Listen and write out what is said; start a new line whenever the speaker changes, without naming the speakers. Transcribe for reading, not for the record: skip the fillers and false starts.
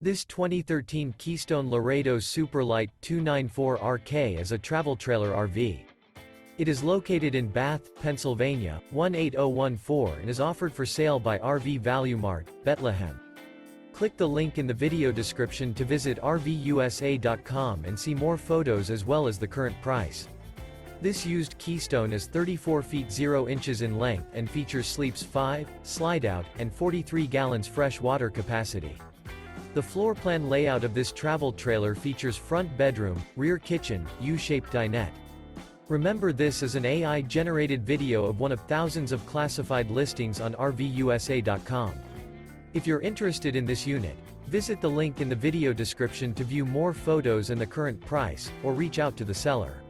This 2013 Keystone Laredo Super Lite 294RK is a travel trailer RV. It is located in Bath, Pennsylvania, 18014 and is offered for sale by RV Value Mart, Behtlehem. Click the link in the video description to visit RVUSA.com and see more photos as well as the current price. This used Keystone is 34 feet 0 inches in length and features sleeps 5, slide-out, and 43 gallons fresh water capacity. The floor plan layout of this travel trailer features front bedroom, rear kitchen, U-shaped dinette. Remember, this is an AI-generated video of one of thousands of classified listings on RVUSA.com. If you're interested in this unit, visit the link in the video description to view more photos and the current price, or reach out to the seller.